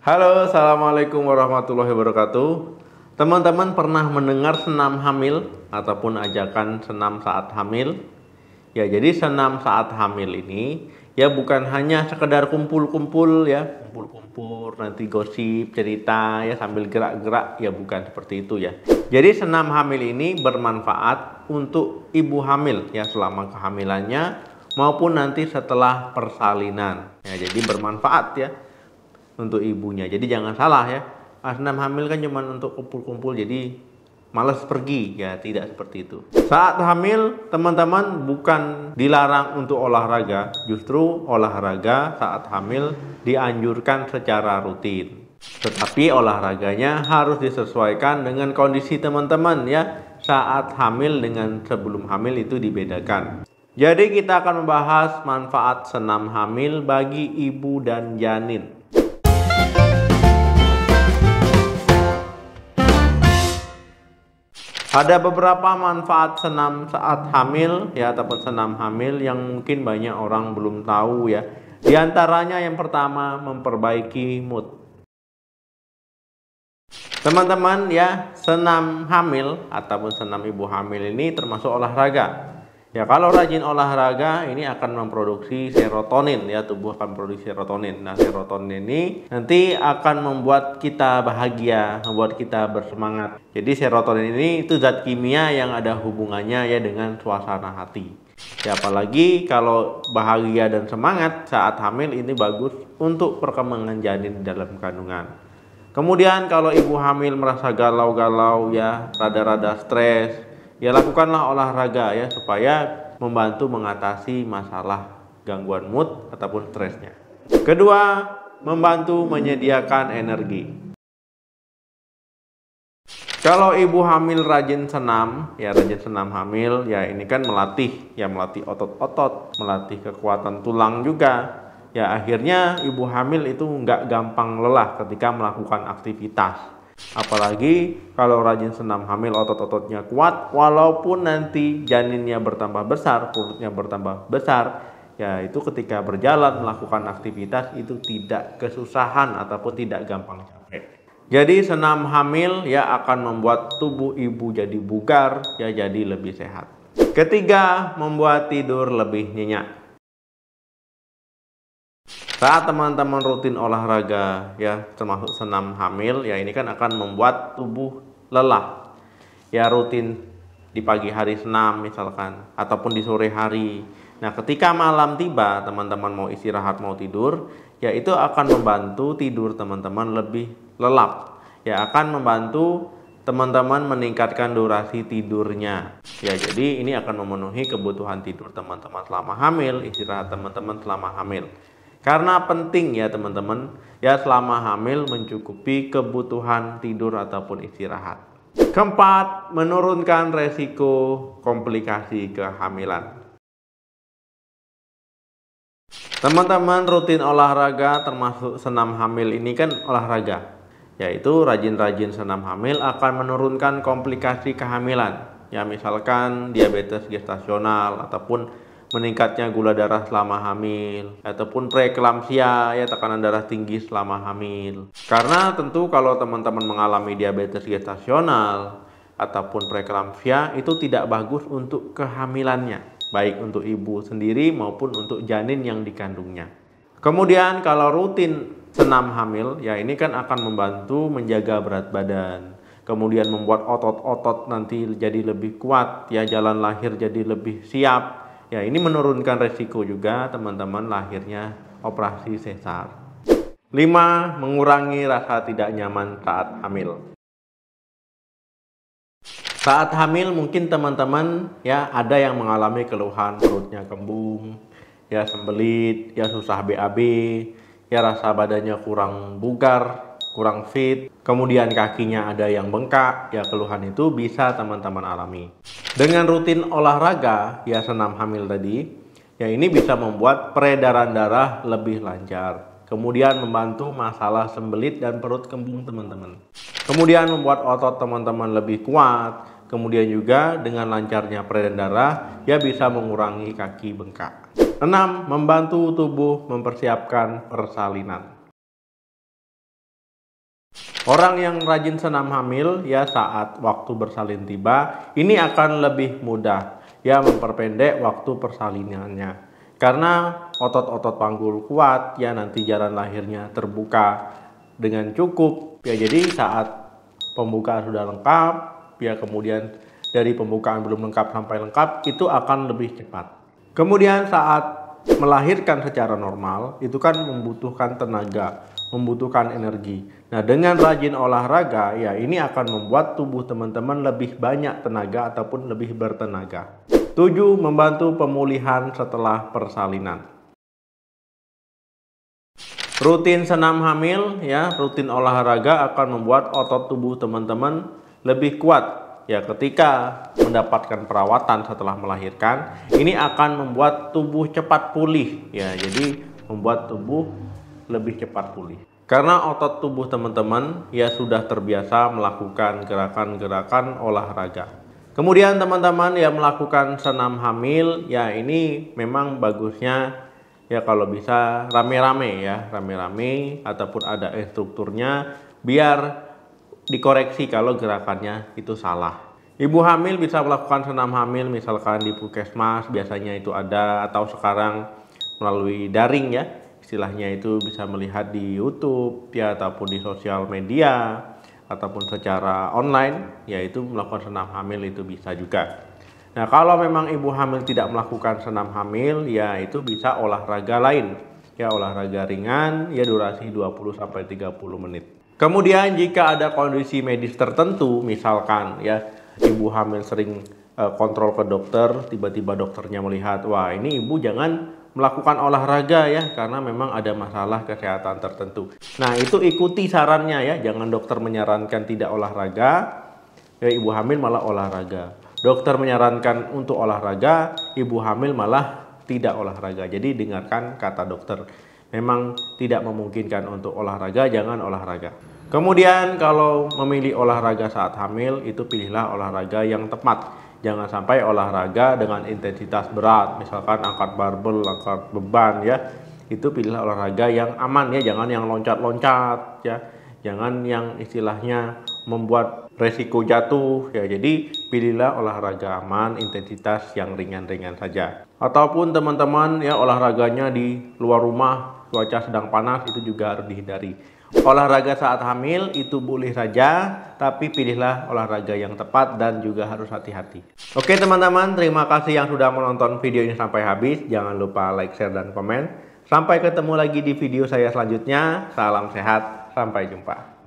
Halo, assalamualaikum warahmatullahi wabarakatuh. Teman-teman pernah mendengar senam hamil ataupun ajakan senam saat hamil? Ya, jadi senam saat hamil ini ya bukan hanya sekedar kumpul-kumpul ya, kumpul-kumpul nanti gosip, cerita ya sambil gerak-gerak, ya bukan seperti itu ya. Jadi senam hamil ini bermanfaat untuk ibu hamil ya selama kehamilannya maupun nanti setelah persalinan. Ya, jadi bermanfaat ya untuk ibunya. Jadi jangan salah ya. Senam hamil kan cuma untuk kumpul-kumpul, jadi malas pergi ya, tidak seperti itu. Saat hamil teman-teman bukan dilarang untuk olahraga, justru olahraga saat hamil dianjurkan secara rutin. Tetapi olahraganya harus disesuaikan dengan kondisi teman-teman ya. Saat hamil dengan sebelum hamil itu dibedakan. Jadi kita akan membahas manfaat senam hamil bagi ibu dan janin. Ada beberapa manfaat senam saat hamil ya ataupun senam hamil yang mungkin banyak orang belum tahu ya. Di antaranya yang pertama, memperbaiki mood. Teman-teman ya, senam hamil ataupun senam ibu hamil ini termasuk olahraga. Ya, kalau rajin olahraga ini akan memproduksi serotonin ya, tubuh akan memproduksi serotonin. Nah, serotonin ini nanti akan membuat kita bahagia, membuat kita bersemangat. Jadi serotonin ini itu zat kimia yang ada hubungannya ya dengan suasana hati. Ya, apalagi kalau bahagia dan semangat saat hamil ini bagus untuk perkembangan janin dalam kandungan. Kemudian kalau ibu hamil merasa galau-galau ya, rada-rada stres, ya lakukanlah olahraga ya supaya membantu mengatasi masalah gangguan mood ataupun stresnya. Kedua, membantu menyediakan energi. Kalau ibu hamil rajin senam, ya rajin senam hamil, ya ini kan melatih otot-otot, melatih kekuatan tulang juga. Ya akhirnya ibu hamil itu nggak gampang lelah ketika melakukan aktivitas. Apalagi kalau rajin senam hamil, otot-ototnya kuat, walaupun nanti janinnya bertambah besar, perutnya bertambah besar, ya itu ketika berjalan melakukan aktivitas itu tidak kesusahan ataupun tidak gampang capek. Jadi senam hamil ya akan membuat tubuh ibu jadi bugar, ya jadi lebih sehat. Ketiga, membuat tidur lebih nyenyak. Saat teman-teman rutin olahraga ya termasuk senam hamil ya ini kan akan membuat tubuh lelah. Ya rutin di pagi hari senam misalkan ataupun di sore hari. Nah, ketika malam tiba teman-teman mau istirahat, mau tidur, ya itu akan membantu tidur teman-teman lebih lelap. Ya akan membantu teman-teman meningkatkan durasi tidurnya. Ya, jadi ini akan memenuhi kebutuhan tidur teman-teman selama hamil, istirahat teman-teman selama hamil. Karena penting ya teman-teman, ya selama hamil mencukupi kebutuhan tidur ataupun istirahat. Keempat, menurunkan resiko komplikasi kehamilan. Teman-teman rutin olahraga termasuk senam hamil ini kan olahraga. Yaitu rajin-rajin senam hamil akan menurunkan komplikasi kehamilan. Ya misalkan diabetes gestasional ataupun meningkatnya gula darah selama hamil ataupun preeklamsia ya tekanan darah tinggi selama hamil. Karena tentu kalau teman-teman mengalami diabetes gestasional ataupun preeklamsia itu tidak bagus untuk kehamilannya, baik untuk ibu sendiri maupun untuk janin yang dikandungnya. Kemudian kalau rutin senam hamil ya ini kan akan membantu menjaga berat badan. Kemudian membuat otot-otot nanti jadi lebih kuat ya, jalan lahir jadi lebih siap. Ya, ini menurunkan resiko juga teman-teman lahirnya operasi sesar. 5. Mengurangi rasa tidak nyaman saat hamil. Saat hamil mungkin teman-teman ya ada yang mengalami keluhan perutnya kembung, ya sembelit, ya susah BAB, ya rasa badannya kurang bugar, kurang fit, kemudian kakinya ada yang bengkak, ya keluhan itu bisa teman-teman alami. Dengan rutin olahraga, ya senam hamil tadi, ya ini bisa membuat peredaran darah lebih lancar. Kemudian membantu masalah sembelit dan perut kembung teman-teman. Kemudian membuat otot teman-teman lebih kuat. Kemudian juga dengan lancarnya peredaran darah, ya bisa mengurangi kaki bengkak. 6. Membantu tubuh mempersiapkan persalinan. Orang yang rajin senam hamil ya saat waktu bersalin tiba, ini akan lebih mudah ya memperpendek waktu persalinannya. Karena otot-otot panggul kuat ya, nanti jalan lahirnya terbuka dengan cukup ya. Jadi saat pembukaan sudah lengkap ya, kemudian dari pembukaan belum lengkap sampai lengkap, itu akan lebih cepat. Kemudian saat melahirkan secara normal itu kan membutuhkan tenaga, membutuhkan energi. Nah, dengan rajin olahraga ya, ini akan membuat tubuh teman-teman lebih banyak tenaga ataupun lebih bertenaga. 7. Membantu pemulihan setelah persalinan. Rutin senam hamil ya, rutin olahraga akan membuat otot tubuh teman-teman lebih kuat ya. Ketika mendapatkan perawatan setelah melahirkan, ini akan membuat tubuh cepat pulih ya. Jadi membuat tubuh lebih cepat pulih. Karena otot tubuh teman-teman ya sudah terbiasa melakukan gerakan-gerakan olahraga. Kemudian teman-teman yang melakukan senam hamil ya, ini memang bagusnya ya kalau bisa rame-rame ya, rame-rame ataupun ada instrukturnya biar dikoreksi kalau gerakannya itu salah. Ibu hamil bisa melakukan senam hamil misalkan di puskesmas biasanya itu ada, atau sekarang melalui daring ya. Istilahnya itu bisa melihat di YouTube ya, ataupun di sosial media, ataupun secara online, yaitu melakukan senam hamil itu bisa juga. Nah, kalau memang ibu hamil tidak melakukan senam hamil, ya itu bisa olahraga lain. Ya, olahraga ringan, ya durasi 20-30 menit. Kemudian jika ada kondisi medis tertentu, misalkan ya ibu hamil sering kontrol ke dokter, tiba-tiba dokternya melihat, wah ini ibu jangan melakukan olahraga ya, karena memang ada masalah kesehatan tertentu. Nah, itu ikuti sarannya ya, jangan dokter menyarankan tidak olahraga, ya ibu hamil malah olahraga. Dokter menyarankan untuk olahraga, ibu hamil malah tidak olahraga. Jadi dengarkan kata dokter. Memang tidak memungkinkan untuk olahraga, jangan olahraga. Kemudian kalau memilih olahraga saat hamil, itu pilihlah olahraga yang tepat. Jangan sampai olahraga dengan intensitas berat, misalkan angkat barbel, angkat beban ya. Itu pilihlah olahraga yang aman ya, jangan yang loncat-loncat ya. Jangan yang istilahnya membuat resiko jatuh ya. Jadi pilihlah olahraga aman, intensitas yang ringan-ringan saja. Ataupun teman-teman ya olahraganya di luar rumah, cuaca sedang panas, itu juga harus dihindari. Olahraga saat hamil itu boleh saja, tapi pilihlah olahraga yang tepat dan juga harus hati-hati. Oke teman-teman, terima kasih yang sudah menonton video ini sampai habis. Jangan lupa like, share, dan komen. Sampai ketemu lagi di video saya selanjutnya. Salam sehat, sampai jumpa.